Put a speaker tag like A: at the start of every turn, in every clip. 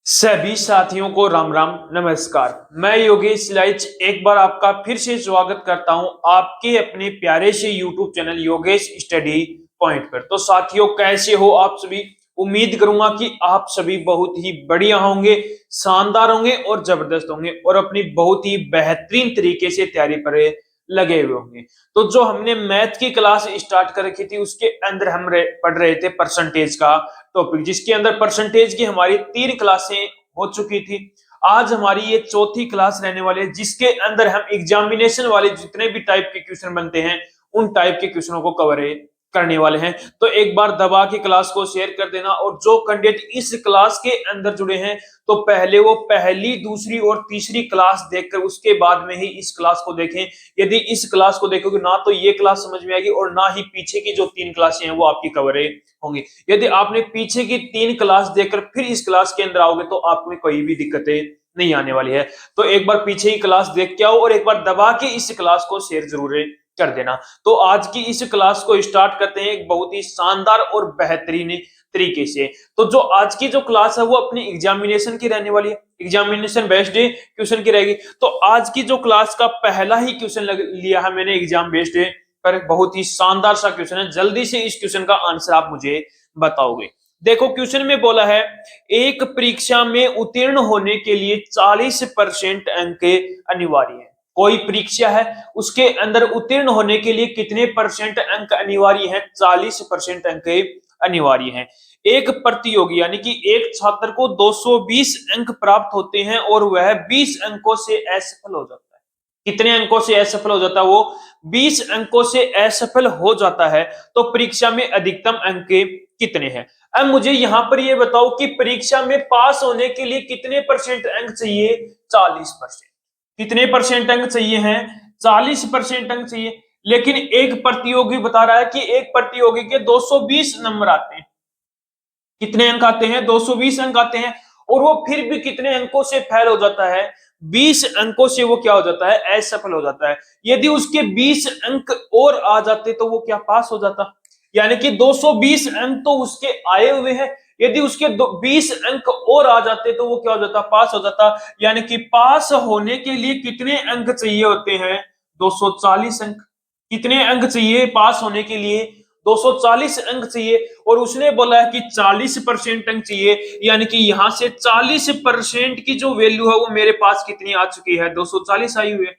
A: सभी साथियों को राम राम नमस्कार। मैं योगेश लाइच एक बार आपका फिर से स्वागत करता हूं आपके अपने प्यारे से YouTube channel Yogesh study point पर। तो साथियों, कैसे हो आप सभी? उम्मीद करूंगा कि आप सभी बहुत ही बढ़िया होंगे, शानदार होंगे और जबरदस्त होंगे और अपनी बहुत ही बेहतरीन तरीके से तैयारी पर लगे हुए होंगे। तो जो हमने मैथ की क्लास स्टार्ट कर रखी थी उसके अंदर हम पढ़ रहे थे परसेंटेज का टॉपिक, जिसके अंदर परसेंटेज की हमारी 3 क्लासें हो चुकी थी। आज हमारी ये चौथी क्लास रहने वाली है, जिसके अंदर हम एग्जामिनेशन वाले जितने भी टाइप के क्वेश्चन बनते हैं उन टाइप के क्वेश्चनों को कवर करने वाले हैं। तो एक बार दबा के क्लास को शेयर कर देना, और जो कैंडिडेट इस क्लास के अंदर जुड़े हैं तो पहले वो पहली, दूसरी और तीसरी क्लास देखकर उसके बाद में ही इस क्लास को देखें। यदि इस क्लास को देखोगे ना तो ये क्लास समझ में आएगी और ना ही पीछे की जो 3 क्लासें हैं वो आपकी कवर होंगी। यदि आपने पीछे की 3 क्लास देखकर फिर इस क्लास के अंदर आओगे तो आपको कोई भी दिक्कतें नहीं आने वाली है। तो एक बार पीछे की क्लास देख के आओ और एक बार दबा के इस क्लास को शेयर जरूर कर देना। तो आज की इस क्लास को स्टार्ट करते हैं एक बहुत ही शानदार और बेहतरीन तरीके से। तो जो आज की जो क्लास है वो अपनी एग्जामिनेशन की रहने वाली है, एग्जामिनेशन बेस्ड क्वेश्चन की रहेगी। तो आज की जो क्लास का पहला ही क्वेश्चन लिया है मैंने एग्जाम बेस्ड पर, बहुत ही शानदार सा क्वेश्चन है। जल्दी से इस क्वेश्चन का आंसर आप मुझे बताओगे। देखो, क्वेश्चन में बोला है एक परीक्षा में उत्तीर्ण होने के लिए 40% अंक अनिवार्य है। कोई परीक्षा है उसके अंदर उत्तीर्ण होने के लिए कितने परसेंट अंक अनिवार्य है? 40% अंक अनिवार्य है। एक प्रतियोगी यानी कि एक छात्र को 220 अंक प्राप्त होते हैं और वह 20 अंकों से असफल हो जाता है। कितने अंकों से असफल हो जाता है वो? 20 अंकों से असफल हो जाता है। तो परीक्षा में अधिकतम अंक कितने हैं? अब मुझे यहां पर ये बताओ कि परीक्षा में पास होने के लिए कितने परसेंट अंक चाहिए? 40%। कितने परसेंट अंक चाहिए हैं? 40% अंक चाहिए। लेकिन एक प्रतियोगी बता रहा है कि एक प्रतियोगी के 220 नंबर आते हैं। कितने अंक आते हैं? 220 अंक आते हैं। और वो फिर भी कितने अंकों से फेल हो जाता है? 20 अंकों से वो क्या हो जाता है? असफल हो जाता है। यदि उसके 20 अंक और आ जाते तो वो क्या पास हो जाता? यानी कि 220 अंक तो उसके आए हुए हैं, यदि उसके 20 अंक और आ जाते तो वो क्या हो जाता? पास हो जाता। यानी कि पास होने के लिए कितने अंक चाहिए होते हैं? 240 अंक। कितने अंक चाहिए पास होने के लिए? 240 अंक चाहिए। और उसने बोला है कि 40% अंक चाहिए, यानी कि यहां से 40% की जो वैल्यू है वो मेरे पास कितनी आ चुकी है? 240 आई हुई है।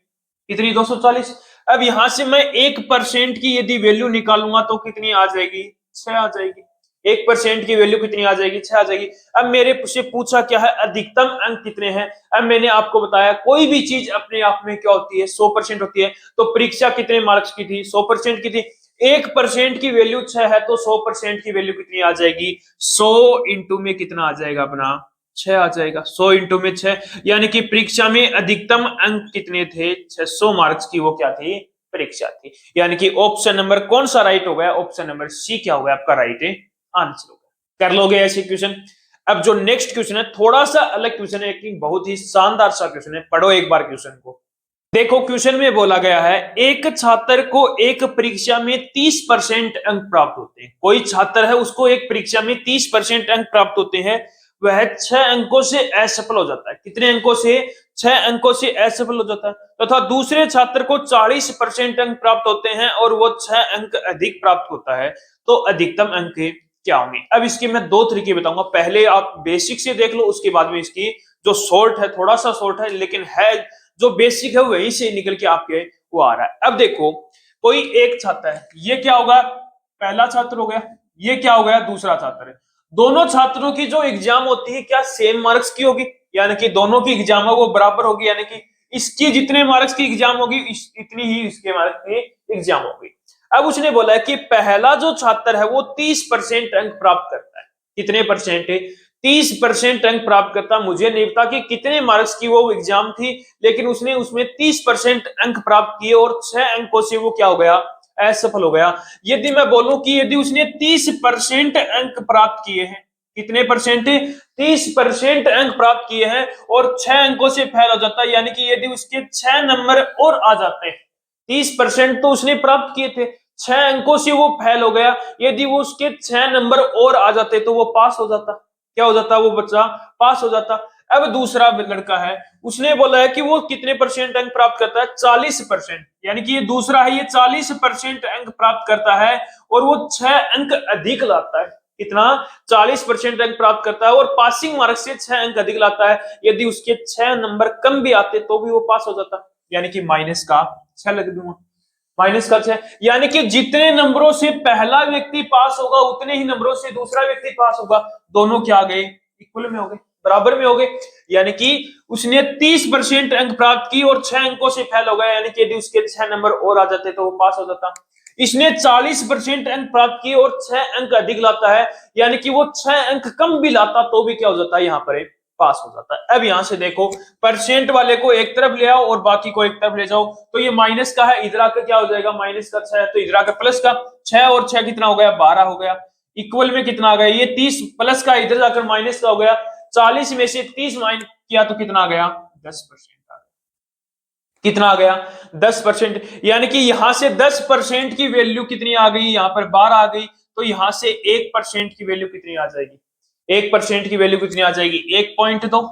A: कितनी? 240। अब यहां से मैं 1% की यदि वैल्यू निकालूंगा तो कितनी आ जाएगी? 6 आ जाएगी। 1% की वैल्यू कितनी आ जाएगी? 6 आ जाएगी। अब मेरे से पूछा क्या है? अधिकतम अंक कितने हैं? अब मैंने आपको बताया कोई भी चीज अपने आप में क्या होती है? 100% होती है। तो परीक्षा कितने मार्क्स की थी? 100% की थी। 1% की वैल्यू 6 है तो 100% की वैल्यू कितनी आ जाएगी? 100 इंटू में कितना आ जाएगा अपना? 6 आ जाएगा। 100 इंटू में 6, यानी कि परीक्षा में अधिकतम अंक कितने थे? 600 मार्क्स की वो क्या थी? परीक्षा थी। यानी कि ऑप्शन नंबर कौन सा राइट हो गया? ऑप्शन नंबर सी क्या हो गया आपका राइट आंसर हो गया। कर लोगे ऐसे क्वेश्चन? अब जो नेक्स्ट क्वेश्चन है थोड़ा सा अलग क्वेश्चन है, लेकिन बहुत ही शानदार सा क्वेश्चन है। पढ़ो एक बार क्वेश्चन को। देखो, क्वेश्चन में बोला गया है एक छात्र को एक परीक्षा में 30% अंक प्राप्त होते हैं। कोई छात्र है उसको एक परीक्षा में 30% अंक प्राप्त होते हैं, वह 6 अंकों से असफल हो जाता है। कितने अंकों से? 6 अंकों से असफल हो जाता है। तथा दूसरे छात्र को 40% अंक प्राप्त होते हैं और वो 6 अंक अधिक प्राप्त होता है। तो अधिकतम अंक क्या होंगे? अब इसके मैं 2 तरीके बताऊंगा। पहले आप बेसिक से देख लो, उसके बाद में इसकी जो शॉर्ट है, थोड़ा सा शॉर्ट है लेकिन है, जो बेसिक है वहीं से निकल के आपके वो आ रहा है। अब देखो, कोई एक छात्र है, ये क्या होगा? पहला छात्र हो गया। ये क्या हो गया? दूसरा छात्र है। दोनों छात्रों की जो एग्जाम होती है क्या सेम मार्क्स की होगी? यानी कि दोनों की एग्जाम है वो बराबर होगी। यानी कि इसकी जितने मार्क्स की एग्जाम होगी इतनी ही इसके मार्क्स की एग्जाम होगी। अब उसने बोला है कि पहला जो छात्र है वो 30% अंक प्राप्त करता है। कितने परसेंट? 30% अंक प्राप्त करता। मुझे नहीं पता कि कितने मार्क्स की वो एग्जाम थी, लेकिन उसने उसमें 30% अंक प्राप्त किए और 6 अंकों से वो क्या हो गया? असफल हो गया। यदि मैं बोलूं कि यदि उसने 30% अंक प्राप्त किए हैं, कितने परसेंट? 30% अंक प्राप्त किए हैं और 6 अंकों से फेल हो जाता है। यानी कि यदि उसके 6 नंबर और आ जाते हैं, 30% तो उसने प्राप्त किए थे, 6 अंकों से वो फेल हो गया, यदि वो उसके 6 नंबर और आ जाते तो वो पास हो जाता। क्या हो जाता, वो बच्चा पास हो जाता। अब दूसरा लड़का है, उसने बोला है कि वो कितने परसेंट अंक प्राप्त करता है, 40%, यानी कि ये दूसरा है, ये 40% अंक प्राप्त करता है और वो 6 अंक अधिक लाता है। कितना, 40% अंक प्राप्त करता है और पासिंग मार्क से 6 अंक अधिक लाता है। यदि उसके 6 नंबर कम भी आते तो भी वो पास हो जाता, यानी कि माइनस का 6 लग दूंगा, माइनस का 6, यानी कि जितने नंबरों से पहला व्यक्ति पास होगा उतने ही नंबरों से दूसरा व्यक्ति पास होगा। दोनों क्या आ गए, इक्वल में हो गए, बराबर में हो गए। यानी कि उसने 30% अंक प्राप्त की और 6 अंकों से फेल हो गया, यानी कि यदि उसके 6 नंबर और आ जाते तो वो पास हो जाता। इसने 40% अंक प्राप्त किए और 6 अंक अधिक लाता है, यानी कि वो 6 अंक कम भी लाता तो भी क्या हो जाता है, यहाँ पर पास हो जाता है। अब यहां से देखो, परसेंट वाले को एक तरफ ले आओ और बाकी को एक तरफ ले जाओ, तो ये माइनस का है, इधर आकर क्या हो जाएगा, माइनस का 6 है, तो इधर आकर प्लस का 6 और 6 कितना हो गया, 12 हो गया। इक्वल में कितना आ गया, ये 30 प्लस का इधर जाकर माइनस का हो गया, 40 में से 30 माइनस किया तो कितना आ गया, 10%। कितना आ गया, 10%, यानी कि यहां से 10% की वैल्यू कितनी आ गई, यहां पर 12 आ गई, तो यहां से 1% की वैल्यू कितनी आ जाएगी, 1% की वैल्यू कितनी आ जाएगी, 1.2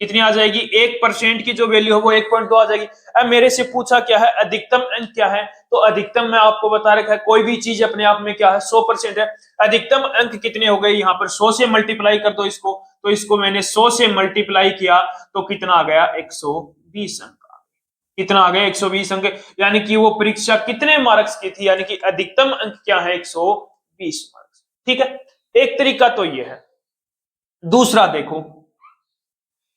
A: कितनी आ जाएगी, 1% की जो वैल्यू है वो 1.2 आ जाएगी। अब मेरे से पूछा क्या है, अधिकतम अंक क्या है, तो अधिकतम मैं आपको बता रखा है, कोई भी चीज अपने आप में क्या है, 100% है। अधिकतम अंक कितने हो गए, यहाँ पर 100 से मल्टीप्लाई कर दो इसको, तो इसको मैंने 100 से मल्टीप्लाई किया तो कितना आ गया, 120 अंक। कितना आ गया, 120 अंक, यानी कि वो परीक्षा कितने मार्क्स की थी, यानी कि अधिकतम अंक क्या है, 120 मार्क्स। ठीक है, एक तरीका तो ये है। दूसरा देखो,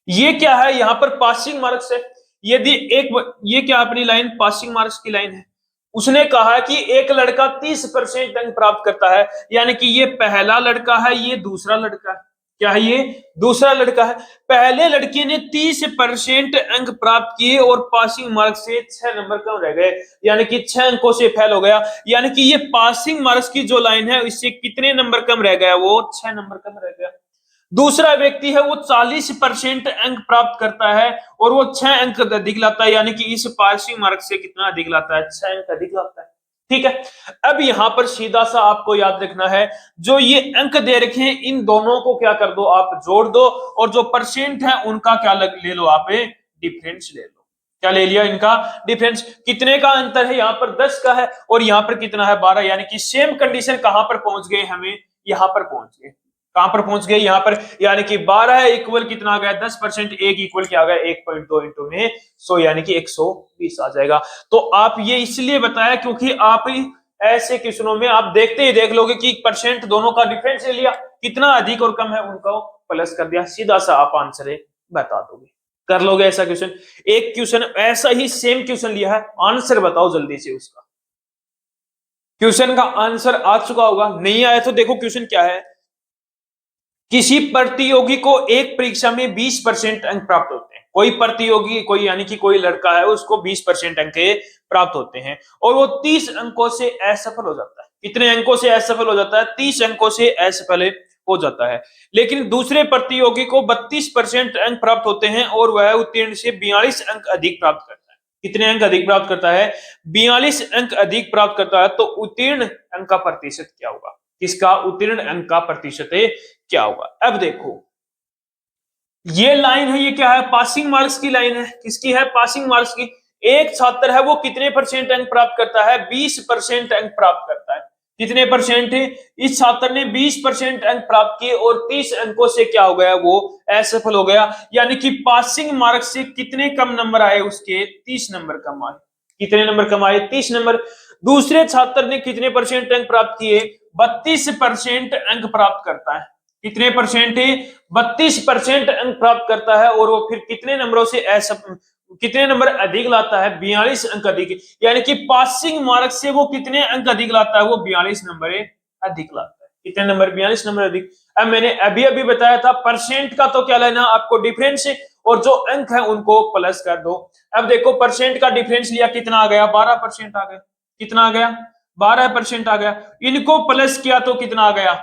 A: ये क्या है, यहां पर पासिंग मार्क्स है। यदि ये क्या अपनी लाइन पासिंग मार्क्स की लाइन है, उसने कहा कि एक लड़का 30% अंक प्राप्त करता है, यानी कि ये पहला लड़का है, ये दूसरा लड़का है, क्या है, ये दूसरा लड़का है। पहले लड़के ने 30% अंक प्राप्त किए और पासिंग मार्क्स से 6 नंबर कम रह गए, यानी कि 6 अंकों से फेल हो गया, यानी कि ये पासिंग मार्क्स की जो लाइन है इससे कितने नंबर कम रह गया, वो 6 नंबर कम रह गया। दूसरा व्यक्ति है वो 40% अंक प्राप्त करता है और वो 6 अंक अधिक लाता है, यानी कि इस पासिंग मार्क से कितना अधिक लाता है, 6 अंक अधिक लाता है। ठीक है, अब यहां पर सीधा सा आपको याद रखना है, जो ये अंक दे रखे हैं इन दोनों को क्या कर दो, आप जोड़ दो और जो परसेंट है उनका क्या ले लो, आप डिफरेंस ले लो। क्या ले लिया, इनका डिफरेंस। कितने का अंतर है, यहाँ पर 10 का है और यहाँ पर कितना है, 12, यानी कि सेम कंडीशन कहां पर पहुंच गए, हमें यहां पर पहुंच गए, कहां पर पहुंच गए, यहां पर, यानी कि 12 इक्वल कितना आ गया, 10%, एक इक्वल क्या आ गया, 1.2 इंटू में 100, यानी कि 120 आ जाएगा। तो आप ये इसलिए बताया क्योंकि आप ऐसे क्वेश्चनों में आप देखते ही देख लोगे कि परसेंट दोनों का डिफरेंस ले लिया, कितना अधिक और कम है उनको प्लस कर दिया, सीधा सा आप आंसर बता दोगे, कर लोगे ऐसा क्वेश्चन। एक क्वेश्चन ऐसा ही सेम क्वेश्चन लिया है, आंसर बताओ जल्दी से उसका। क्वेश्चन का आंसर आ चुका होगा, नहीं आया तो देखो क्वेश्चन क्या है। किसी प्रतियोगी को एक परीक्षा में 20% अंक प्राप्त होते हैं, कोई प्रतियोगी, कोई यानी कि कोई लड़का है उसको 20% अंक प्राप्त होते हैं और वो 30 अंकों से असफल हो जाता है। कितने अंकों से असफल हो जाता है, 30 अंकों से असफल हो जाता है। लेकिन दूसरे प्रतियोगी को 32% अंक प्राप्त होते हैं और वह उत्तीर्ण से 42 अंक अधिक प्राप्त करता है। कितने अंक अधिक प्राप्त करता है, 42 अंक अधिक प्राप्त करता है, तो उत्तीर्ण अंक का प्रतिशत क्या होगा, किसका उत्तीर्ण अंक का प्रतिशत क्या होगा। अब देखो ये लाइन है, ये क्या है, पासिंग मार्क्स की लाइन है, किसकी है, पासिंग मार्क्स की। एक छात्र है वो कितने परसेंट अंक प्राप्त करता है, 20% अंक प्राप्त करता है। कितने परसेंट, इस छात्र ने 20% अंक प्राप्त किए और 30 अंकों से क्या हो गया, वो असफल हो गया, यानी कि पासिंग मार्क्स से कितने कम नंबर आए उसके, 30 नंबर कम आए। कितने नंबर कम आए, 30 नंबर। दूसरे छात्र ने कितने परसेंट अंक प्राप्त किए, 32% अंक प्राप्त करता है। कितने परसेंट, 32% अंक प्राप्त करता है और वो फिर कितने नंबरों से कितने नंबर अधिक लाता है, 42 अंक अधिक, यानी कि पासिंग मार्क से वो कितने अंक अधिक लाता है, वो 42 नंबर अधिक लाता है। कितने नंबर, 42 नंबर अधिक। अब मैंने अभी अभी बताया था परसेंट का तो क्या लेना, आपको डिफरेंस और जो अंक है उनको प्लस कर दो। अब देखो परसेंट का डिफरेंस लिया, कितना आ गया, 12% आ गया। कितना आ गया, 12% आ गया। इनको प्लस किया तो कितना आ गया,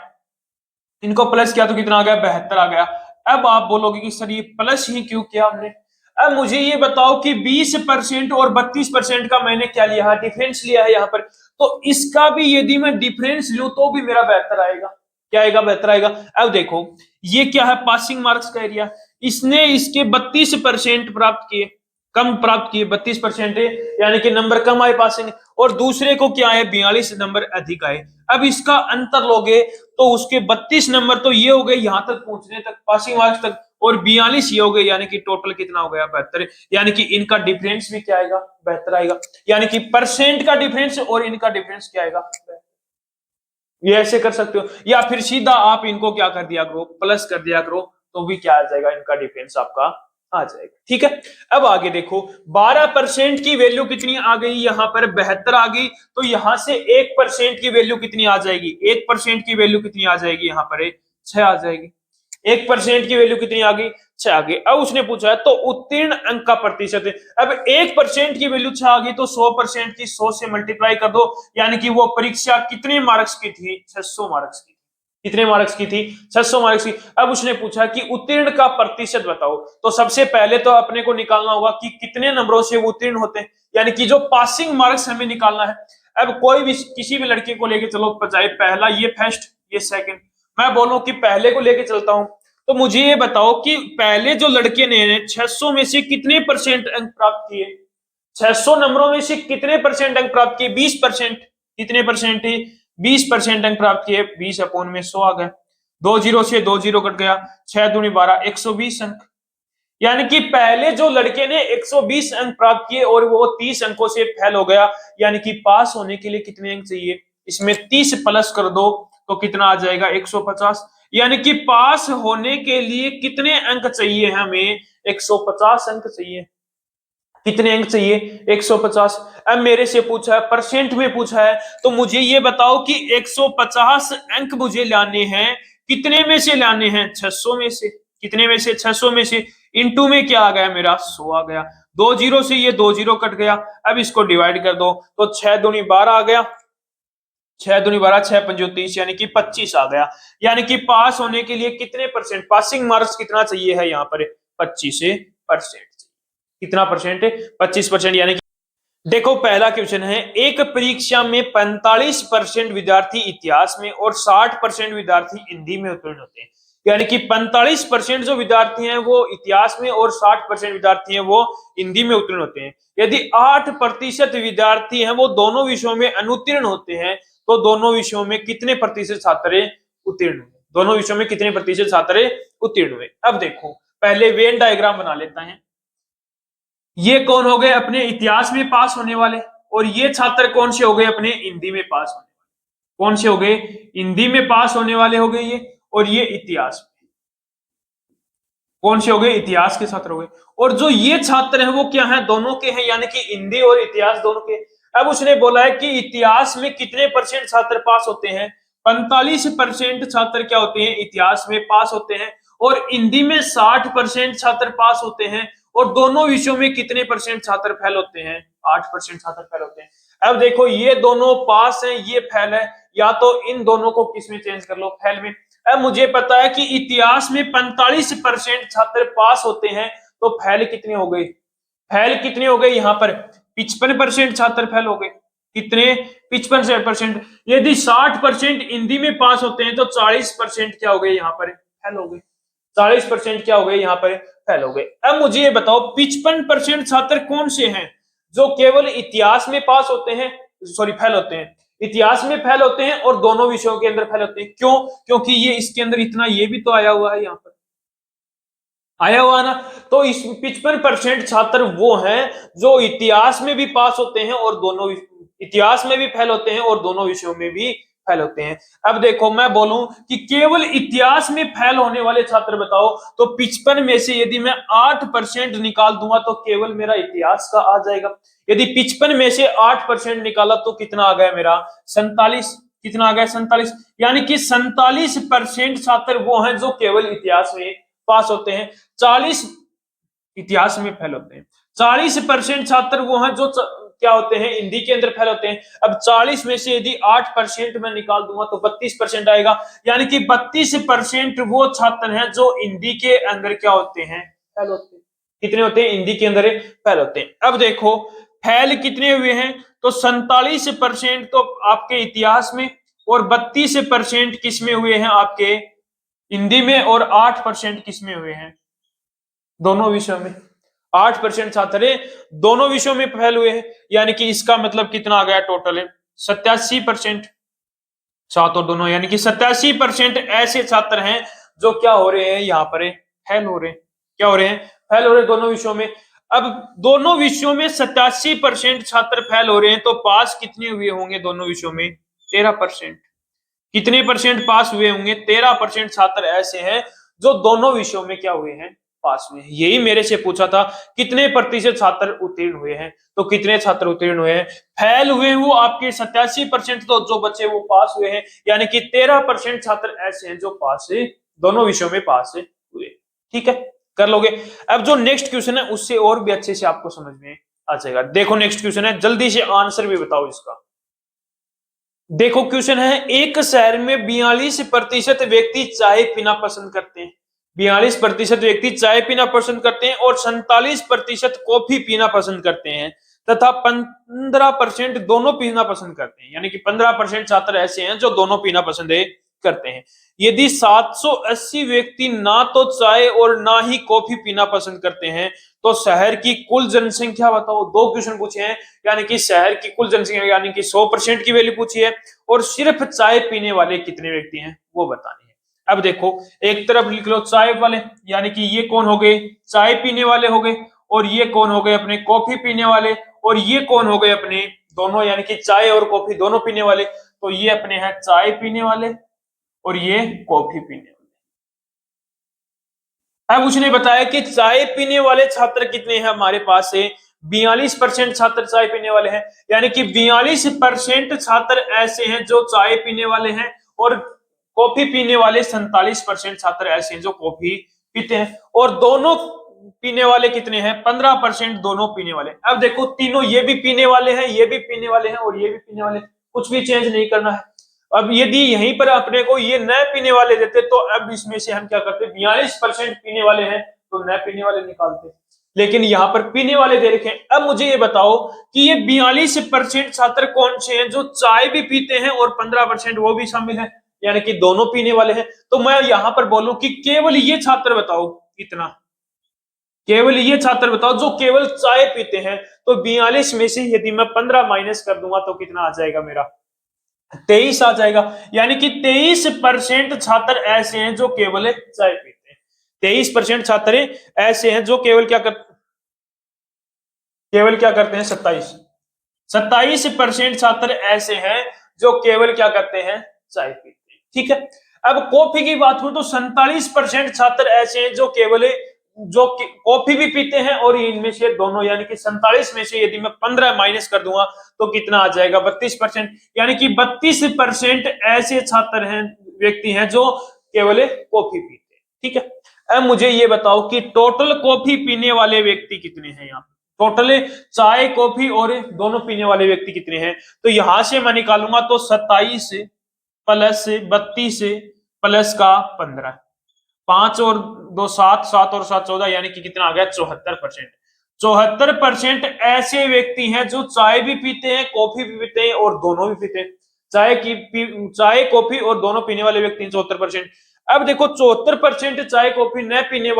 A: इनको प्लस किया तो कितना आ गया, 72 आ गया। अब आप बोलोगे कि सर ये प्लस ही क्यों किया हमने। अब मुझे ये बताओ कि 20% और 32% का मैंने क्या लिया है, डिफरेंस लिया है यहाँ पर, तो इसका भी यदि मैं डिफरेंस लूं तो भी मेरा 72 आएगा। क्या आएगा, बेहतर आएगा। अब देखो ये क्या है, पासिंग मार्क्स का एरिया, इसने इसके 32% प्राप्त किए, कम प्राप्त किए, 32% है, यानी कि नंबर कम आए पासिंग, और दूसरे को क्या है 42 नंबर अधिक आए। अब इसका अंतर लोगे तो उसके 32 नंबर तो ये हो गए यहां तक पहुंचने तक, पासिंग मार्क्स तक, और 42 ये हो गए, यानी कि टोटल कितना हो गया, 72, यानी कि इनका डिफरेंस भी क्या आएगा, बेहतर आएगा, यानी कि परसेंट का डिफरेंस और इनका डिफरेंस क्या आएगा। ये ऐसे कर सकते हो, या फिर सीधा आप इनको क्या कर दिया करो, प्लस कर दिया करो, तो भी क्या आ जाएगा, इनका डिफरेंस आपका आ जाएगा। ठीक है, अब आगे देखो 12% की वैल्यू कितनी आ गई, यहां पर 72 आ गई, तो यहां से 1% की वैल्यू कितनी आ जाएगी, 1% की वैल्यू कितनी आ जाएगी, यहां पर 6 आ जाएगी। 1% की वैल्यू कितनी आ गई, 6 आ गई। अब उसने पूछा है तो उत्तीर्ण अंक का प्रतिशत है। अब 1% की वैल्यू 6 आ गई तो 100% की 100 से मल्टीप्लाई कर दो, यानी कि वो परीक्षा कितने मार्क्स की थी, 600 मार्क्स की। कितने मार्क्स की थी, 600 मार्क्स की। अब उसने पूछा कि उत्तीर्ण का प्रतिशत बताओ, तो सबसे पहले तो अपने को निकालना होगा कि कितने नंबरों से वो उत्तीर्ण होते हैं, यानी कि जो पासिंग मार्क्स हमें निकालना है। अब कोई भी किसी भी लड़के को लेके चलो, चाहे पहला ये फर्स्ट ये सेकंड, मैं बोलूं कि पहले को लेके चलता हूं, तो मुझे ये बताओ कि पहले जो लड़के ने 600 में से कितने परसेंट अंक प्राप्त किए, 600 नंबरों में से कितने परसेंट अंक प्राप्त किए, 20%। कितने परसेंट है, 20% अंक प्राप्त किए, 20 अपॉन में 100 आ गया, 2 जीरो से 2 जीरो कट गया, 6 दूनी 12, 120 अंक। यानी कि पहले जो लड़के ने 120 अंक प्राप्त किए और वो 30 अंकों से फेल हो गया, यानी कि पास होने के लिए कितने अंक चाहिए, इसमें 30 प्लस कर दो तो कितना आ जाएगा, 150। यानी कि पास होने के लिए कितने अंक चाहिए हमें, 150 अंक चाहिए। कितने अंक चाहिए, 150। अब मेरे से पूछा है, परसेंट में पूछा है, तो मुझे ये बताओ कि 150 अंक मुझे लाने हैं, कितने में से लाने हैं, 600 में से। कितने में से, 600 में से। इनटू में क्या आ गया मेरा, 100 आ गया, 2 जीरो से ये 2 जीरो कट गया। अब इसको डिवाइड कर दो तो 6 दूनी 12 आ गया, 6 दूनी 12, 6 पंजो 30, यानी कि 25 आ गया। यानी कि पास होने के लिए कितने परसेंट, पासिंग मार्क्स कितना चाहिए है यहाँ पर, 25%। कितना परसेंट है, 25%। यानी कि देखो पहला क्वेश्चन है, एक परीक्षा में 45% विद्यार्थी इतिहास में और 60% विद्यार्थी हिंदी में उत्तीर्ण होते हैं। यानी कि 45% जो विद्यार्थी हैं वो इतिहास में और 60% विद्यार्थी हैं वो हिंदी में उत्तीर्ण होते हैं। यदि 8% विद्यार्थी हैं वो दोनों विषयों में अनुत्तीर्ण होते हैं, तो दोनों विषयों में कितने प्रतिशत छात्र उत्तीर्ण हुए, दोनों विषयों में कितने प्रतिशत छात्र उत्तीर्ण हुए। अब देखो पहले वेन डायग्राम बना लेता है। ये कौन हो गए, अपने इतिहास में पास होने वाले, और ये छात्र कौन से हो गए, अपने हिंदी में पास होने वाले। कौन से हो गए, हिंदी में पास होने वाले हो गए ये, और ये इतिहास में कौन से हो गए, इतिहास के छात्र हो गए। और जो ये छात्र हैं वो क्या है, दोनों के हैं, यानी कि हिंदी और इतिहास दोनों के। अब उसने बोला है कि इतिहास में कितने परसेंट छात्र पास होते हैं, 45% छात्र क्या होते हैं, इतिहास में पास होते हैं, और हिंदी में 60% छात्र पास होते हैं, और दोनों विषयों में कितने परसेंट छात्र फेल होते हैं, 8% छात्र फेल होते हैं। अब देखो ये दोनों पास हैं, ये फेल है, या तो इन दोनों को किसमें चेंज कर लो, फेल में। अब मुझे पता है कि इतिहास में 45% छात्र पास होते हैं, तो फेल कितने हो गए, फेल कितने हो गए, यहां पर 55% छात्र फेल हो गए। कितने, 55%। यदि 60% हिंदी में पास होते हैं तो 40% क्या हो गए, यहाँ पर फेल हो गए। 40% क्या हो गए, यहाँ पर फेल हो गए। अब मुझे ये बताओ 55% छात्र कौन से हैं जो केवल इतिहास में पास होते हैं, सॉरी फेल होते हैं, इतिहास में फेल होते हैं और दोनों विषयों के अंदर फेल होते हैं। क्यों, क्योंकि ये इसके अंदर इतना ये भी तो आया हुआ है, यहाँ पर आया हुआ ना। तो इस 55% छात्र वो हैं जो इतिहास में भी पास होते हैं और दोनों, इतिहास में भी फेल होते हैं और दोनों विषयों में भी फेल होते हैं। अब देखो मैं बोलूं कि केवल इतिहास में फेल होने वाले छात्र बताओ, तो 55 में से यदि मैं 8% निकाल दूंगा तो केवल मेरा इतिहास का आ जाएगा। यदि 55 में से 8% निकाला तो कितना आ गया मेरा, 47। कितना आ गया, 47। यानी कि 47% छात्र वो हैं जो केवल इतिहास में पास होते हैं, 40 इतिहास में फेल होते हैं। 40% छात्र वो हैं जो क्या होते हैं, हिंदी के अंदर फेल होते हैं। अब 40 में से यदि 8% में निकाल दूंगा तो 32% आएगा, यानी कि 32% वो छात्र हैं जो हिंदी के अंदर क्या होते हैं, फेल होते हैं। कितने होते हैं, हिंदी के अंदर फेल होते हैं। अब देखो फेल कितने हुए हैं, तो 47% तो आपके इतिहास में और 32% किसमें हुए हैं आपके हिंदी में, और 8% किसमें हुए हैं दोनों विषयों में। 8% छात्र दोनों विषयों में फेल हुए हैं, यानी कि इसका मतलब कितना आ गया टोटल है 87%। सात और दोनों यानी कि 87% ऐसे छात्र हैं जो क्या हो रहे हैं यहाँ पर फेल हो रहे हैं। क्या हो रहे हैं? फेल हो रहे हैं दोनों विषयों में। अब दोनों विषयों में 87% छात्र फेल हो रहे हैं, तो पास कितने हुए होंगे दोनों विषयों में? 13%। कितने परसेंट पास हुए होंगे? 13% छात्र ऐसे हैं जो दोनों विषयों में क्या हुए हैं? पास हुए हैं। यही मेरे से पूछा था कितने प्रतिशत छात्र उत्तीर्ण हुए हैं, तो कितने छात्र उत्तीर्ण हुए हैं? फेल हुए वो आपके 87%, तो जो बच्चे वो पास हुए हैं, यानी कि 13% छात्र ऐसे हैं जो पास है, दोनों विषयों में पास हुए। ठीक है, कर लोगे। अब जो नेक्स्ट क्वेश्चन है उससे और भी अच्छे से आपको समझ में आ जाएगा। देखो नेक्स्ट क्वेश्चन है, जल्दी से आंसर भी बताओ इसका। देखो क्वेश्चन है, एक शहर में 42% व्यक्ति चाय पीना पसंद करते हैं। 42% व्यक्ति चाय पीना पसंद करते हैं और 47% कॉफी पीना पसंद करते हैं, तथा 15% दोनों पीना पसंद करते हैं। यानी कि 15% छात्र ऐसे हैं जो दोनों पीना पसंद करते हैं। यदि 780 व्यक्ति ना तो चाय और ना ही कॉफी पीना पसंद करते हैं, तो शहर की कुल जनसंख्या बताओ। दो क्वेश्चन पूछे हैं, यानी कि शहर की कुल जनसंख्या यानी कि 100% की वैल्यू पूछी है, और सिर्फ चाय पीने वाले कितने व्यक्ति हैं वो बतानी है। अब देखो एक तरफ लिख लो चाय वाले, यानी कि ये कौन हो गए? चाय पीने वाले हो गए। और ये कौन हो गए? अपने कॉफी पीने वाले। और ये कौन हो गए? अपने दोनों, यानी कि चाय और कॉफी दोनों पीने वाले। तो ये अपने हैं चाय पीने वाले और ये कॉफी पीने वाले। अब उसने बताया कि चाय पीने वाले छात्र कितने हैं हमारे पास से? 42% छात्र चाय पीने वाले हैं, यानी कि 42% छात्र ऐसे हैं जो चाय पीने वाले हैं, और कॉफी पीने वाले 47% छात्र ऐसे हैं जो कॉफी पीते हैं। और दोनों पीने वाले कितने हैं? 15% दोनों पीने वाले। अब देखो तीनों, ये भी पीने वाले हैं, ये भी पीने वाले हैं और ये भी पीने वाले, कुछ भी चेंज नहीं करना है। अब यदि यहीं पर अपने को ये न पीने वाले देते, तो अब इसमें से हम क्या करते? 42% पीने वाले हैं तो न पीने वाले निकालते, लेकिन यहाँ पर पीने वाले दे रखे हैं। अब मुझे ये बताओ कि ये 42% छात्र कौन से हैं जो चाय भी पीते हैं और 15% वो भी शामिल है, यानी कि दोनों पीने वाले हैं। तो मैं यहाँ पर बोलूं कि केवल ये छात्र बताओ, इतना, केवल ये छात्र बताओ जो केवल चाय पीते हैं। तो 42 में से यदि मैं 15 माइनस कर दूंगा तो कितना आ जाएगा मेरा? 23 आ जाएगा। यानी कि 23% छात्र ऐसे हैं जो केवल चाय पीते हैं। 23% छात्र ऐसे हैं जो केवल क्या करते हैं? 27% छात्र ऐसे हैं जो केवल क्या करते हैं? चाय पीते हैं। ठीक है। अब कॉफी की बात हो तो 47% छात्र ऐसे हैं जो केवल कॉफी भी पीते हैं, और इनमें से दोनों, यानी कि 47 में से यदि मैं 15 माइनस कर दूंगा तो कितना आ जाएगा? 32%। यानी कि 32% ऐसे छात्र हैं, व्यक्ति हैं जो केवल कॉफी पीते हैं। ठीक है। अब मुझे ये बताओ कि टोटल कॉफी पीने वाले व्यक्ति कितने हैं? यहाँ टोटल चाय कॉफी और दोनों पीने वाले व्यक्ति कितने हैं? तो यहां से मैं निकालूंगा तो 27 प्लस 32 प्लस का 15, 5 और 2 7, 7 और 7 14, यानी कि कितना आ गया? 74%। 74% ऐसे व्यक्ति हैं जो चाय भी पीते हैं, कॉफी भी पीते हैं और दोनों भी पीते हैं। चाय कॉफी और दोनों पीने वाले व्यक्ति 74%। अब देखो 74% चाय कॉफी न पीने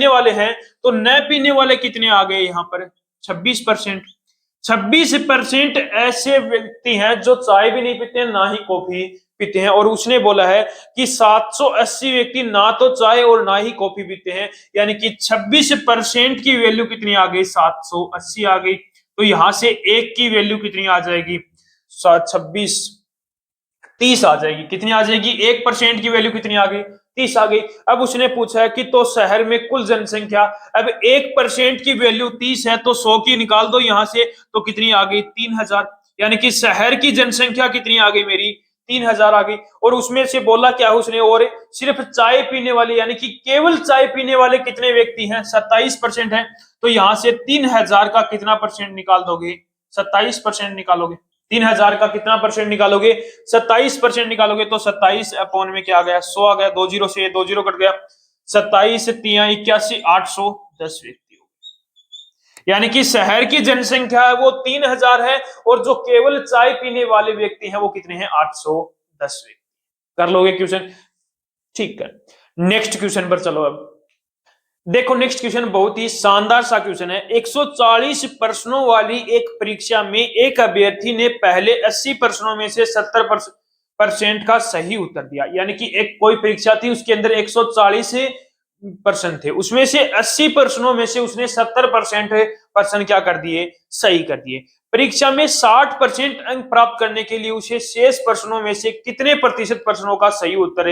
A: वाले हैं, तो न पीने वाले कितने आ गए यहाँ पर? 26%। 26% ऐसे व्यक्ति हैं जो चाय भी नहीं पीते हैं ना ही कॉफी पीते हैं, और उसने बोला है कि 780 व्यक्ति ना तो चाय और ना ही कॉफी पीते हैं, यानी कि 26% की वैल्यू कितनी आ गई? 780 आ गई। तो यहां से एक की वैल्यू कितनी आ जाएगी? 26 30 आ जाएगी। कितनी आ जाएगी? 1% की वैल्यू कितनी आ गई? 30 आ गई। अब उसने पूछा है कि तो शहर में कुल जनसंख्या, अब 1% की वैल्यू 30 है तो 100 की निकाल दो यहां से, तो कितनी आ गई? 3000। यानी कि शहर की जनसंख्या कितनी आ गई मेरी? 3000 आ गई। और उसमें से बोला क्या है उसने? और सिर्फ चाय पीने वाले, यानी कि केवल चाय पीने वाले कितने व्यक्ति हैं? 27% है। तो यहां से 3000 का कितना परसेंट निकाल दोगे? 27% निकालोगे। 3000 का कितना परसेंट निकालोगे? 27% निकालोगे। तो 27 अपॉन में क्या आ गया? 100 आ गया। 2 जीरो से 2 जीरो कट गया। 27 3 81, 810 व्यक्ति हो गए। यानी कि शहर की जनसंख्या है वो 3000 है, और जो केवल चाय पीने वाले व्यक्ति हैं वो कितने हैं? 810 10 व्यक्ति। कर लोगे क्वेश्चन? ठीक है, नेक्स्ट क्वेश्चन पर चलो। अब देखो नेक्स्ट क्वेश्चन बहुत ही शानदार सा क्वेश्चन है। 140 प्रश्नों वाली एक परीक्षा में एक अभ्यर्थी ने पहले 80 प्रश्नों में से 70% का सही उत्तर दिया। यानी कि एक कोई परीक्षा थी, उसके अंदर 140 प्रश्न थे, उसमें से 80 प्रश्नों में से उसने 70% प्रश्न क्या कर दिए? सही कर दिए। परीक्षा में 60% अंक प्राप्त करने के लिए उसे शेष प्रश्नों में से कितने प्रतिशत प्रश्नों का सही उत्तर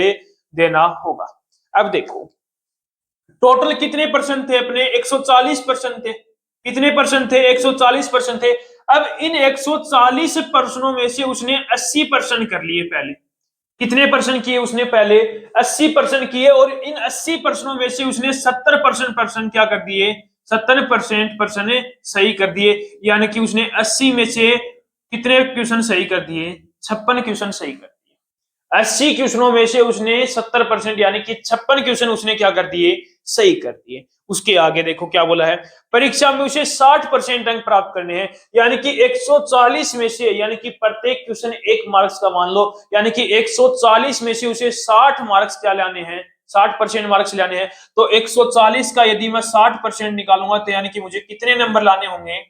A: देना होगा? अब देखो टोटल कितने परसेंट थे अपने? 140% थे। कितने परसेंट थे? 140% थे। अब इन 140 प्रश्नों में से उसने 80% कर लिए पहले। कितने परसेंट किए उसने? पहले 80% किए, और इन 80 प्रश्नों में से उसने 70% प्रश्न क्या कर दिए? 70% प्रश्न सही कर दिए। यानी कि उसने 80 में से कितने क्वेश्चन सही कर दिए? 56 क्वेश्चन सही कर दिए। 80 क्वेश्चनों में से उसने 70% यानी कि 56 क्वेश्चन उसने क्या कर दिए? सही कर दिए। उसके आगे देखो क्या बोला है, परीक्षा में उसे 60% अंक प्राप्त करने हैं। यानी कि 140 में से, यानी कि प्रत्येक क्वेश्चन 1 मार्क्स का मान लो, यानी कि 140 में से उसे 60 मार्क्स क्या लाने हैं? 60% मार्क्स लाने हैं। तो 140 का यदि मैं 60% निकालूंगा तो यानी कि मुझे कितने नंबर लाने होंगे?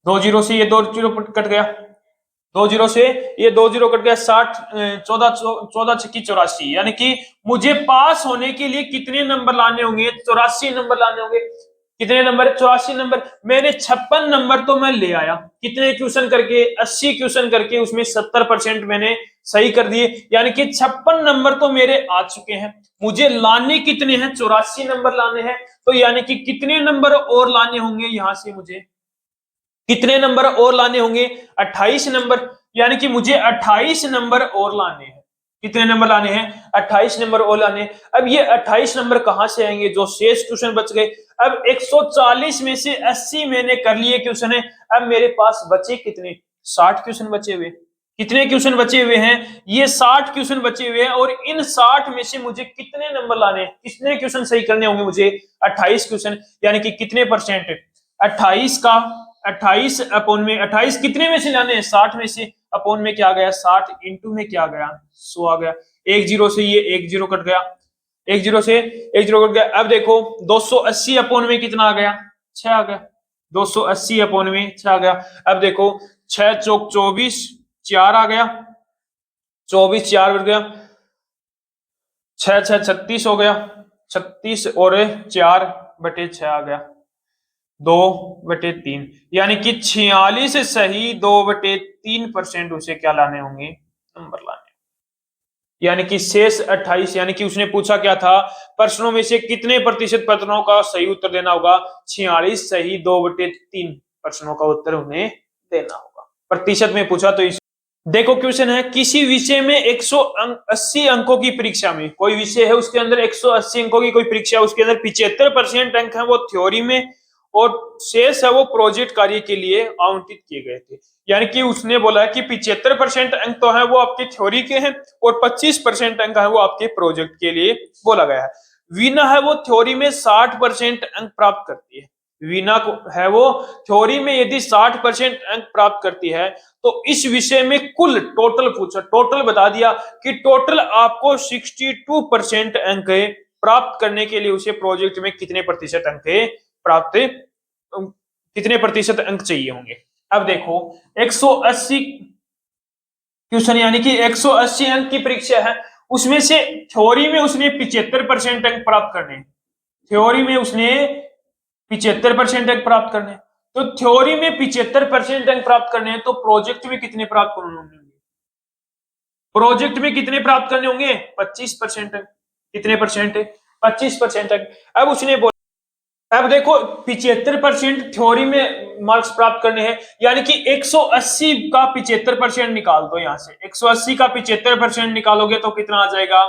A: 2 जीरो से ये 2 जीरो कट गया, 2 जीरो से ये 2 जीरो कट गया, 60 14 छक्की 84। यानी कि मुझे पास होने के लिए कितने नंबर लाने होंगे? 84 नंबर लाने होंगे। कितने नंबर? 84 नंबर। मैंने 56 नंबर तो मैं ले आया, कितने क्वेश्चन करके? 80 क्वेश्चन करके, उसमें 70% मैंने सही कर दिए। यानी कि 56 नंबर तो मेरे आ चुके हैं। मुझे लाने कितने हैं? 84 नंबर लाने हैं। तो यानी कि कितने नंबर और लाने होंगे? यहां से मुझे कितने नंबर और लाने होंगे? 28 नंबर। यानी कि मुझे 28 नंबर और लाने हैं। कितने नंबर लाने हैं? 28 नंबर और लाने हैं। अब ये 28 नंबर कहां से आएंगे? जो शेष क्वेश्चन बच गए। अब 140 में से 80 मैंने कर लिए क्वेश्चन है। अब मेरे पास बचे कितने? 60 क्वेश्चन बचे हुए। कितने क्वेश्चन बचे हुए हैं? ये 60 क्वेश्चन बचे हुए हैं, और इन 60 में से मुझे कितने नंबर लाने हैं? कितने क्वेश्चन सही करने होंगे मुझे? 28 क्वेश्चन। यानी कि कितने परसेंट? 28 का 28 अपॉन में 28 कितने में से लाने हैं? 60 में से। अपॉन में क्या आ गया? 60 इंटू में क्या आ गया? 100 आ गया। 1 जीरो से ये 1 जीरो कट गया, 1 जीरो से 1 जीरो कट गया। अब देखो 280 अपॉन में कितना आ गया? 6 आ गया। 280 अपॉन में 6 आ गया। अब देखो 6 चौक 24, 4 आ गया, 24 4 बच गया, 6 6 36 हो गया, 36 और 4 बटे 6 आ गया, 2/3। यानी कि 46 सही 2/3% उसे क्या लाने होंगे? नंबर लाने। यानी कि शेष 28, यानी कि उसने पूछा क्या था? प्रश्नों में से कितने प्रतिशत प्रश्नों का सही उत्तर देना होगा? 46 सही 2/3 प्रश्नों का उत्तर उन्हें देना होगा। प्रतिशत में पूछा तो इस देखो क्वेश्चन है, किसी विषय में 180 अंकों की परीक्षा में, कोई विषय है उसके अंदर 180 अंकों की कोई परीक्षा, उसके अंदर 75% अंक है वो थ्योरी में, और शेष है वो प्रोजेक्ट कार्य के लिए आवंटित किए गए थे। यानी कि उसने बोला है कि 75% अंक तो है वो आपके थ्योरी के हैं, और 25% अंक है वो आपके प्रोजेक्ट के लिए बोला गया है। वीना है वो थ्योरी में 60% अंक प्राप्त करती है। वीना को है वो थ्योरी में यदि 60% अंक प्राप्त करती है, तो इस विषय में कुल टोटल पूछा, टोटल बता दिया कि टोटल आपको 62% अंक प्राप्त करने के लिए उसे प्रोजेक्ट में कितने प्रतिशत अंक प्राप्त, कितने प्रतिशत अंक चाहिए होंगे। अब देखो 180 क्वेश्चन, यानी कि 180 अंक की परीक्षा है, उसमें से थ्योरी में उसने 75% अंक प्राप्त करने, थ्योरी में उसने 75% अंक प्राप्त करने, तो थ्योरी में 75% अंक प्राप्त करने हैं, तो प्रोजेक्ट में कितने प्राप्त करने होंगे? प्रोजेक्ट में कितने प्राप्त करने होंगे? 25% अंक। कितने परसेंट? 25% अंक। अब उसने बोला, अब देखो 75% थ्योरी में मार्क्स प्राप्त करने हैं, यानी कि 180 का 75% निकाल दो। यहां से 180 का 75% निकालोगे तो कितना आ जाएगा?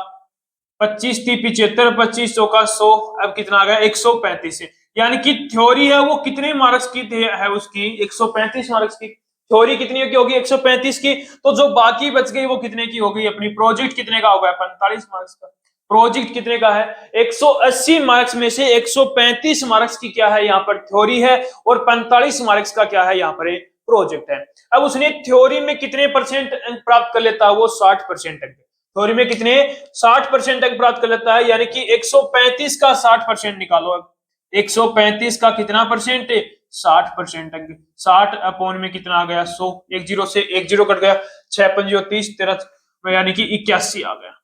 A: 25 थी 75, 25 चौका 100, अब कितना आ गया? 135। यानी कि थ्योरी है वो कितने मार्क्स की है उसकी? 135 मार्क्स की। थ्योरी कितनी की होगी? 135 की। तो जो बाकी बच गई वो कितने की हो गई अपनी? प्रोजेक्ट कितने का होगा? 45 मार्क्स का। प्रोजेक्ट कितने का है? 180 मार्क्स में से 135 मार्क्स की क्या है यहाँ पर? थ्योरी है, और 45 मार्क्स का क्या है यहाँ पर? प्रोजेक्ट है। अब उसने थ्योरी में कितने परसेंट अंक प्राप्त कर लेता है, वो 60% अंक। थ्योरी में कितने 60% अंक प्राप्त कर लेता है, यानी कि 135 का 60% निकालो। अब 135 का कितना परसेंट, 60% अंक। 60 अपॉन में कितना आ गया, 100। एक जीरो से एक जीरो कट गया, 6 पंजो 30, 13 यानी कि 81 आ गया।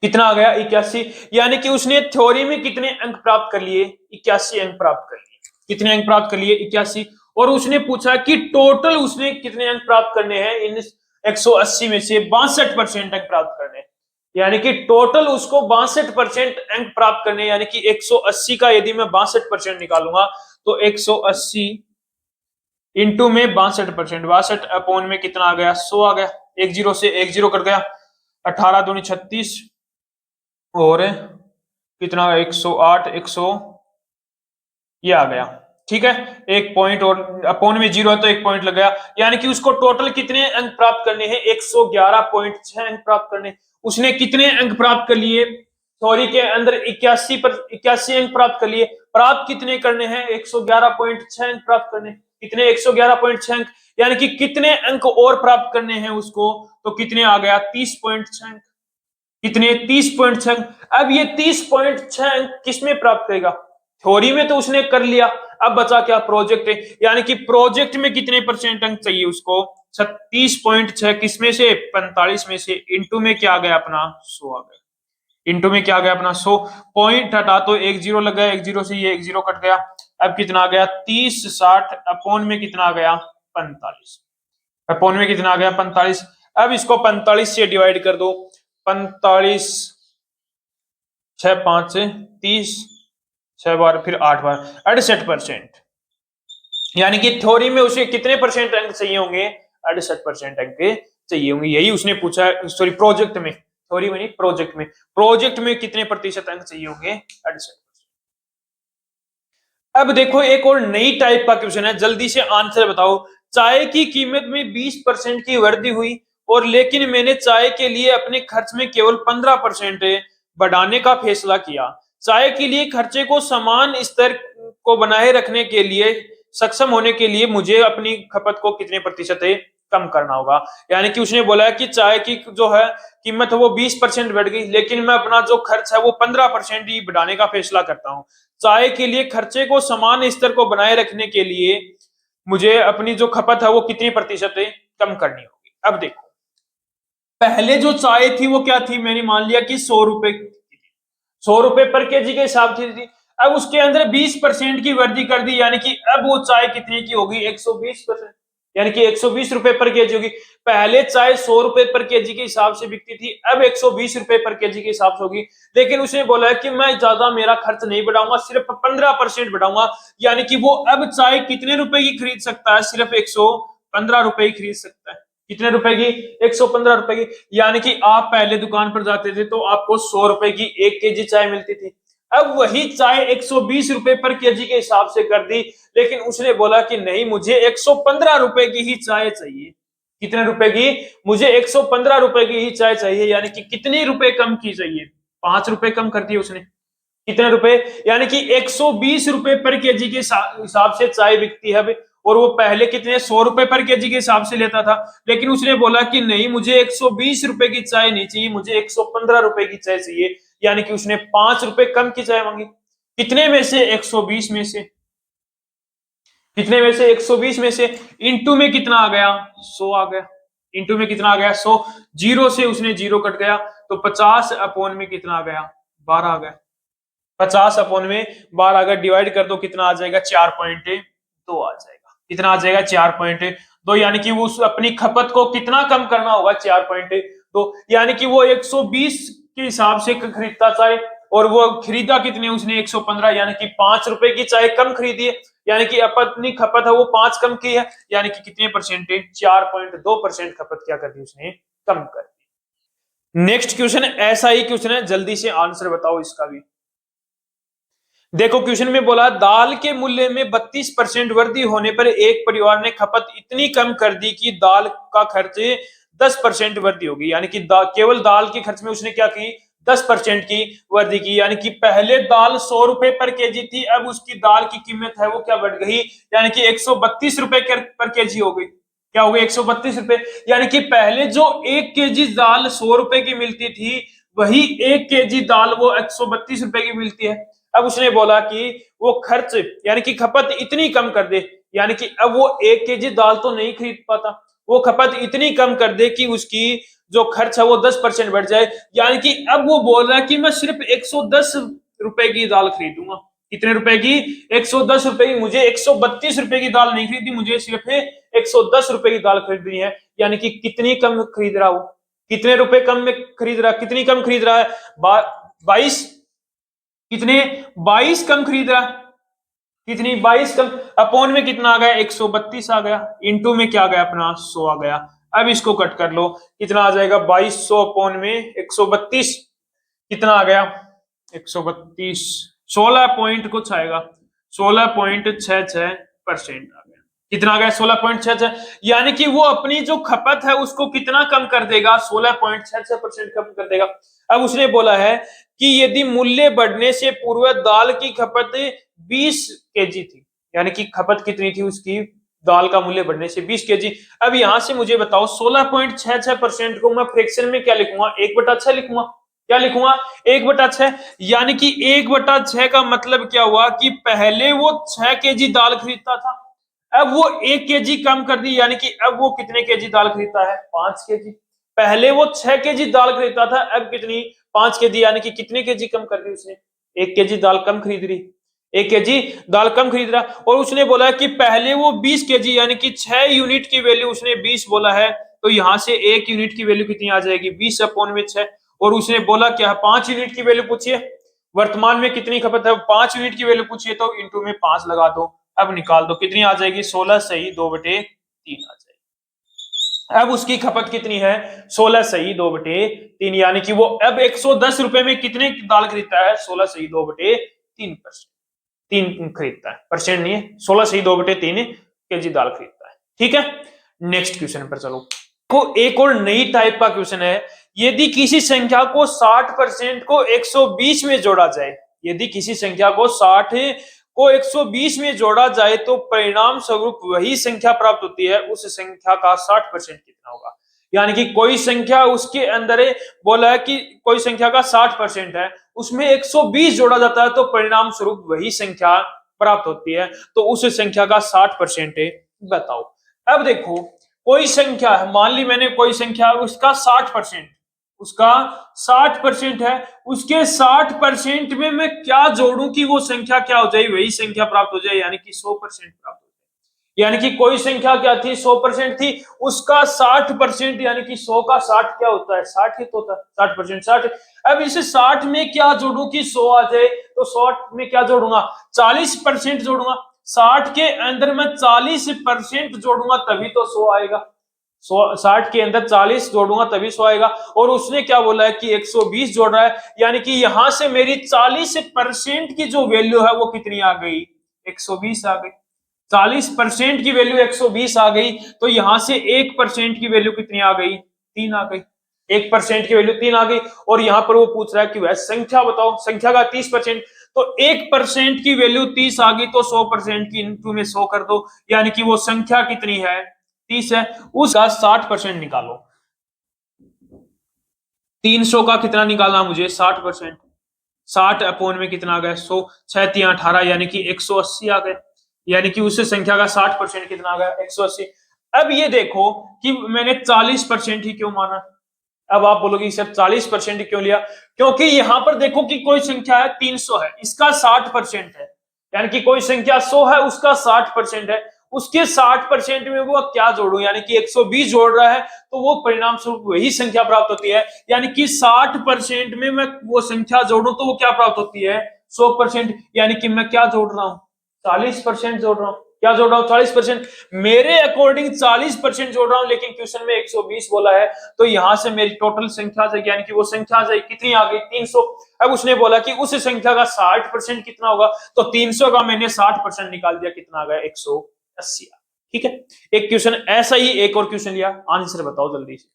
A: कितना आ गया, 81। यानी कि उसने थ्योरी में कितने अंक प्राप्त कर लिए, 81 अंक प्राप्त कर लिए। कितने अंक प्राप्त कर लिए, 81। और उसने पूछा कि टोटल उसने कितने अंक प्राप्त करने हैं इन 180 में से, 62% अंक प्राप्त करने। यानी कि टोटल उसको 62% अंक प्राप्त करने, यानी कि 180 का यदि मैं 62% निकालूंगा तो 180 इंटू में 62%, 62 अपॉन में कितना आ गया, 100 आ गया। एक जीरो से एक जीरो कट गया, 18 दूनी 36 और कितना 108, 100 ये आ गया। ठीक है, एक पॉइंट और अपॉन में जीरो है तो एक पॉइंट लग गया। यानी कि उसको टोटल कितने अंक प्राप्त करने हैं, 111.6 अंक प्राप्त करने। उसने कितने अंक प्राप्त कर लिए, थ्योरी के अंदर 81 अंक प्राप्त कर लिए। प्राप्त कितने करने हैं, 111.6 अंक प्राप्त करने। कितने, 111.6 अंक। यानी कि कितने अंक और प्राप्त करने हैं उसको, तो कितने आ गया, 30.6 अंक। कितने, 30.6 अंक। अब ये 30.6 अंक किसमें प्राप्त करेगा, थ्योरी में तो उसने कर लिया। अब बचा क्या, प्रोजेक्ट। यानी कि प्रोजेक्ट में कितने परसेंट अंक चाहिए उसको, 36.6 किसमें से, 45 में से। इंटू में क्या आ गया अपना, 100 आ गया। इंटू में क्या आ गया अपना 100। पॉइंट हटा तो एक जीरो लग गया, एक जीरो से ये एक जीरो कट गया। अब कितना आ गया, 30 60 अपॉन में कितना आ गया, 45। अपॉन में कितना आ गया, 45। अब इसको 45 से डिवाइड कर दो। 45 6 5 से 30, 6 बार फिर 8 बार, 68%। यानी कि थ्योरी में उसे कितने परसेंट अंक चाहिए होंगे, 68% अंक चाहिए होंगे। यही उसने पूछा है, सॉरी प्रोजेक्ट में, थ्योरी में नहीं, प्रोजेक्ट में। प्रोजेक्ट में कितने प्रतिशत अंक चाहिए होंगे, 68%। अब देखो एक और नई टाइप का क्वेश्चन है, जल्दी से आंसर बताओ। चाय की कीमत में 20% की वृद्धि हुई और लेकिन मैंने चाय के लिए अपने खर्च में केवल 15% बढ़ाने का फैसला किया। चाय के लिए खर्चे को समान स्तर को बनाए रखने के लिए सक्षम होने के लिए मुझे अपनी खपत को कितने प्रतिशत कम करना होगा। यानी कि उसने बोला है कि चाय की जो है कीमत है वो 20% बढ़ गई, लेकिन मैं अपना जो खर्च है वो 15% ही बढ़ाने का फैसला करता हूँ। चाय के लिए खर्चे को समान स्तर को बनाए रखने के लिए मुझे अपनी जो खपत है वो कितनी प्रतिशत कम करनी होगी। अब देखो, पहले जो चाय थी वो क्या थी, मैंने मान लिया कि 100 रुपए, 100 रुपए पर केजी के हिसाब से थी। अब उसके अंदर 20% की वृद्धि कर दी, यानी कि अब वो चाय कितने की होगी, 120%, यानी कि 120 रुपए पर केजी होगी। पहले चाय 100 रुपए पर केजी के हिसाब से बिकती थी, अब 120 रुपए पर केजी के हिसाब से होगी। लेकिन उसने बोला है कि मैं ज्यादा मेरा खर्च नहीं बढ़ाऊंगा, सिर्फ 15% बढ़ाऊंगा। यानी कि वो अब चाय कितने रुपए की खरीद सकता है, सिर्फ 115 रुपए की खरीद सकता है। कितने रुपए की, 115 रुपए की। यानी कि आप पहले दुकान पर जाते थे तो आपको 100 रुपए की 1 केजी चाय मिलती थी, अब वही चाय 120 रुपए पर केजी के हिसाब से कर दी। लेकिन उसने बोला कि नहीं, मुझे 115 रुपए की ही चाय चाहिए। कितने रुपए की, मुझे 115 रुपए की ही चाय चाहिए। यानी कि कितने रुपए कम की चाहिए, 5 रुपए कम कर दिए उसने। कितने रुपए, यानी कि 120 रुपए पर केजी के हिसाब से चाय बिकती है। और वो पहले कितने, 100 रुपए पर केजी के हिसाब से लेता था। लेकिन उसने बोला कि नहीं, मुझे 120 रुपए की चाय नहीं चाहिए, मुझे 115 रुपए की चाय चाहिए। यानी कि उसने 5 रुपए कम की चाय मांगी। कितने में से, 120 में से। कितने में से, 120 में से। इंटू में कितना आ गया, 100 आ गया। इंटू में कितना आ गया, 100। जीरो से उसने जीरो कट गया तो 50 अपॉन में कितना आ गया, 12 आ गया। 50 अपॉन में 12 अगर डिवाइड कर दो कितना आ जाएगा, 4.2 आ जाएगा। कितना आ जाएगा, 4.2। यानी कि वो अपनी खपत को कितना कम करना होगा, 4.2। यानी कि वो 120 के हिसाब से खरीदता चाय, और वो खरीदा कितने उसने, 115। यानी कि 5 रुपए की चाय कम खरीदी है। यानी कि अपनी खपत है वो 5 कम की है। यानी कि कितने परसेंट, 4.2% खपत क्या कर दी उसने, कम कर दी। नेक्स्ट क्वेश्चन ऐसा ही क्वेश्चन है, जल्दी से आंसर बताओ इसका भी। देखो क्वेश्चन में बोला, दाल के मूल्य में 32% वृद्धि होने पर एक परिवार ने खपत इतनी कम कर दी कि दाल का खर्च 10% वृद्धि होगी। यानी कि केवल दाल के खर्च में उसने क्या की, 10% की वृद्धि की, यानी कि पहले दाल 100 रुपए पर केजी थी, अब उसकी दाल की कीमत है वो क्या बढ़ गई, यानी कि 132 रुपए पर केजी हो गई। क्या हो गई, 132 रुपए। यानी कि पहले जो 1 केजी दाल 100 रुपए की मिलती थी, वही 1 केजी दाल वो 132 रुपए की मिलती है। अब उसने बोला कि वो खर्च यानी कि खपत इतनी कम कर दे, यानी कि अब वो 1 केजी दाल तो नहीं खरीद पाता, वो खपत इतनी कम कर दे कि उसकी जो खर्च है वो 10% बढ़ जाए। यानी कि अब वो बोल रहा है कि मैं सिर्फ 110 रुपए की दाल खरीदूंगा। कितने रुपए की, 110 रुपए की। मुझे 132 रुपए की दाल नहीं खरीदी, मुझे सिर्फ 110 रुपए की दाल खरीदनी है। यानी कि कितनी कम खरीद रहा, वो कितने रुपए कम में खरीद रहा, कितनी कम खरीद रहा है, 22, कितने, 22 कम खरीद रहा है। कितनी, 22 कम। अपॉन में कितना आ गया, 132 आ गया, इंटू में क्या आ गया अपना 100 आ गया। अब इसको कट कर लो, कितना आ जाएगा, 2200 अपॉन में 132, कितना आ गया 132, 16 पॉइंट कुछ आएगा, 16.66% आ गया। कितना आ गया, 16.66। यानी कि वो अपनी जो खपत है उसको कितना कम कर देगा, 16.66% कम कर देगा। अब उसने बोला है कि यदि मूल्य बढ़ने से पूर्व दाल की खपत 20 केजी थी, यानी कि खपत कितनी थी उसकी, दाल का मूल्य बढ़ने से 20 केजी। अब यहां से मुझे बताओ 16.66% को मैं फ्रैक्शन में क्या लिखूंगा, 1/6 लिखूंगा। क्या लिखूंगा, 1/6। यानी कि 1/6 का मतलब क्या हुआ कि पहले वो 6 केजी दाल खरीदता था, अब वो 1 केजी कम कर दी, यानी कि अब वो कितने केजी दाल खरीदता है, 5 केजी। पहले वो 6 केजी दाल खरीदता था, अब कितनी, 5 केजी। यानी कि कितने केजी कम कर दी उसने, 1 केजी दाल कम खरीद रही, 1 केजी दाल कम खरीद रहा। और उसने बोला कि पहले वो 20 केजी, यानी कि 6 यूनिट की वैल्यू उसने 20 बोला है, तो यहां से 1 यूनिट की वैल्यू कितनी आ जाएगी, 20 अपॉन में 6। और उसने बोला क्या, 5 यूनिट की वैल्यू पूछिए, वर्तमान में कितनी खपत है, 5 यूनिट की वैल्यू पूछिए, तो इंटू में 5 लगा दो। अब निकाल दो, कितनी आ जाएगी, 16 सही 2/3 आ जाएगी। अब उसकी खपत कितनी है, 16 सही 2/3, यानी कि वो अब 110 रुपए में कितने दाल खरीदता है, 16 सही 2/3%, 3 खरीदता है, परसेंट नहीं है, 16 सही 2/3 केजी दाल खरीदता है। ठीक है, नेक्स्ट क्वेश्चन पर चलो। को एक और नई टाइप का क्वेश्चन है, यदि किसी संख्या को 60% को 120 में जोड़ा जाए, यदि किसी संख्या को 60 को 120 में जोड़ा जाए तो परिणाम स्वरूप वही संख्या प्राप्त होती है, उस संख्या का 60% कितना होगा। यानी कि कोई संख्या उसके अंदर बोला है कि कोई संख्या का 60% है, उसमें 120 जोड़ा जाता है तो परिणाम स्वरूप वही संख्या प्राप्त होती है, तो उस संख्या का 60% बताओ। अब देखो, कोई संख्या है, मान ली मैंने कोई संख्या, उसका 60%, उसका 60% है, उसके 60% में मैं क्या जोड़ूं कि वो संख्या क्या हो जाए, वही संख्या प्राप्त हो जाए, यानी कि 100% प्राप्त हो जाए। यानी कि कोई संख्या क्या थी, 100% थी, उसका 60% यानी कि 100 का 60 क्या होता है, 60 ही तो होता है, 60%, 60। अब इसे 60 में क्या जोड़ू कि 100 आ जाए, तो 60 में क्या जोड़ूंगा, 40% जोड़ूंगा। 60 के अंदर मैं 40% जोड़ूंगा तभी तो 100 आएगा, 60 के अंदर 40 जोड़ूंगा तभी 100 आएगा। और उसने क्या बोला है कि 120 जोड़ रहा है, यानी कि यहां से मेरी 40% की जो वैल्यू है वो कितनी आ गई, 120 आ गई। 40% की वैल्यू 120 आ गई, तो यहां से 1% की वैल्यू कितनी आ गई, 3 आ गई। 1% की वैल्यू 3 आ गई। और यहां पर वो पूछ रहा है कि वह संख्या बताओ, संख्या का 30%, तो 1% की वैल्यू 30 आ गई, तो 100% की इंटू में 100 कर दो, यानी कि वो संख्या कितनी है, 30 है। उसका 60% निकालो, 300 का कितना निकालना मुझे, 60%, 60 अपॉन में कितना आ गया, 100, 6×3 = 18, यानी कि 180 आ गए। यानी कि उस संख्या का 60% कितना आ गया, 180। अब ये देखो कि मैंने 40% ही क्यों माना। अब आप बोलोगे सर 40% क्यों लिया, क्योंकि यहां पर देखो कि कोई संख्या है 300 है, इसका 60% है, यानी कि कोई संख्या 100 है उसका 60% है, उसके 60% में वो क्या जोड़ू, यानी कि 120 जोड़ रहा है, तो वो परिणाम स्वरूप वही संख्या प्राप्त होती है। यानी कि 60% में मैं वो संख्या जोड़ू तो वो क्या प्राप्त होती है, 100%। यानी कि मैं क्या जोड़ रहा हूं, 40% जोड़ रहा हूं। क्या जोड़ रहा हूं, 40%। मेरे अकॉर्डिंग 40% जोड़ रहा हूं, लेकिन क्वेश्चन में 120 बोला है, तो यहां से मेरी टोटल संख्या आ जाएगी, यानी कि वो संख्या आ जाएगी, कितनी आ गई, 300। अब उसने बोला कि उस संख्या का 60% कितना होगा, तो 300 का मैंने 60% निकाल दिया, कितना आ गया, 180। ठीक है, एक क्वेश्चन ऐसा ही एक और क्वेश्चन लिया, आंसर बताओ जल्दी से।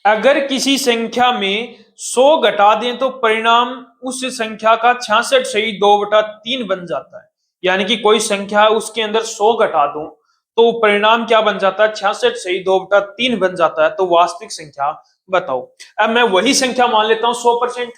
A: अगर किसी संख्या में 100 घटा दें तो परिणाम उस संख्या का 66 सही 2/3 बन जाता है। यानी कि कोई संख्या है उसके अंदर 100 घटा दूं तो परिणाम क्या बन जाता है, 66 सही 2/3 बन जाता है। तो वास्तविक संख्या बताओ। अब मैं वही संख्या मान लेता हूं 100%।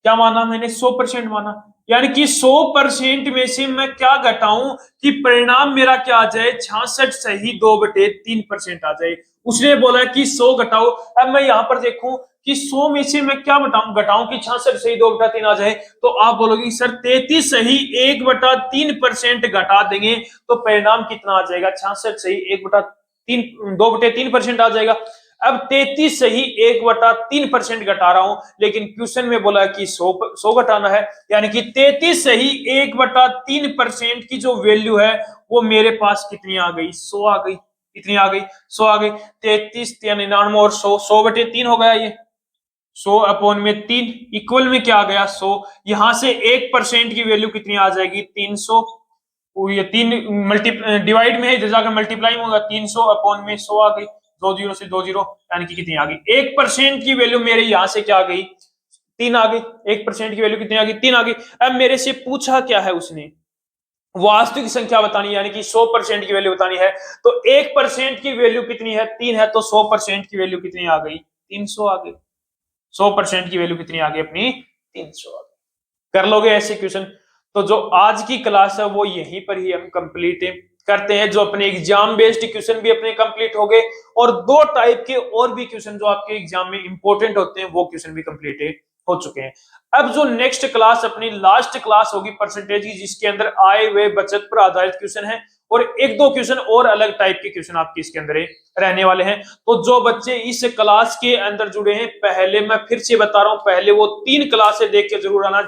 A: क्या माना मैंने, 100% माना। यानी कि 100% में से मैं क्या घटाऊं कि परिणाम मेरा क्या आ जाए, 66 सही 2/3% आ जाए। उसने बोला कि 100 घटाओ। अब मैं यहां पर देखूं कि 100 में से मैं क्या घटाऊं कि 66 सही 2/3 आ जाए। तो आप बोलोगे सर 33 सही 1/3% घटा देंगे तो परिणाम कितना आ जाएगा, 66 सही 1/3 2/3% आ जाएगा। अब 33 सही 1/3% घटा रहा हूं, लेकिन क्वेश्चन में बोला कि 100 घटाना है। यानी कि 33 सही 1/3% की जो वैल्यू है वो मेरे पास कितनी आ गई, 100 आ गई। कितनी आ गई, 100 आ गई। 33 99 और 100 हो गया ये। 100/3 इक्वल में क्या आ गया, 100। यहां से 1% की वैल्यू कितनी आ जाएगी, 300। ये 3 डिवाइड में है, इधर जाकर मल्टीप्लाई में होगा। 300/100 आ गई। 2 0 से 2 0, यानी कि कितनी आ गई, 1% की वैल्यू मेरे यहां से क्या आ गई, 3 आ गई। 1% की वैल्यू कितनी आ गई, 3 आ गई। अब मेरे से पूछा क्या है उसने, वास्तविक संख्या बतानी, यानी कि 100% की वैल्यू बतानी है। तो 1% की वैल्यू कितनी है, 3 है। तो 100% की वैल्यू कितनी आ गई, 300 आ गई। 100% की वैल्यू कितनी आ गई अपनी, 300 आ गई। कर लोगे ऐसे क्वेश्चन। तो जो आज की क्लास है वो यहीं पर ही हम कंप्लीट करते हैं। जो अपने एग्जाम बेस्ड क्वेश्चन भी अपने कंप्लीट हो गए और 2 टाइप के और भी क्वेश्चन जो आपके एग्जाम में इंपॉर्टेंट होते हैं वो क्वेश्चन भी कंप्लीट हो चुके हैं। अब जो नेक्स्ट क्लास अपनी लास्ट क्लास होगी परसेंटेज की, जिसके अंदर आय व्यय बचत पर आधारित क्वेश्चन है और 1-2 क्वेश्चन और अलग टाइप के क्वेश्चन आपके इसके अंदर रहने वाले हैं। तो जो बच्चे इस क्लास के अंदर जुड़े हैं, पहले मैं फिर से बता रहा हूं, पहले वो 3 क्लासें देख के जरूर आना।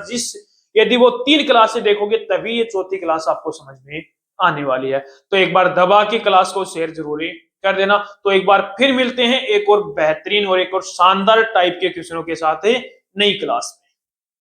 A: यदि वो 3 क्लासें देखोगे तभी ये चौथी क्लास आपको समझ में आने वाली है। तो एक बार दबा के क्लास को शेयर जरूर कर देना। तो एक बार फिर मिलते हैं एक और बेहतरीन और एक और शानदार टाइप के क्वेश्चनों के साथ नई क्लास में।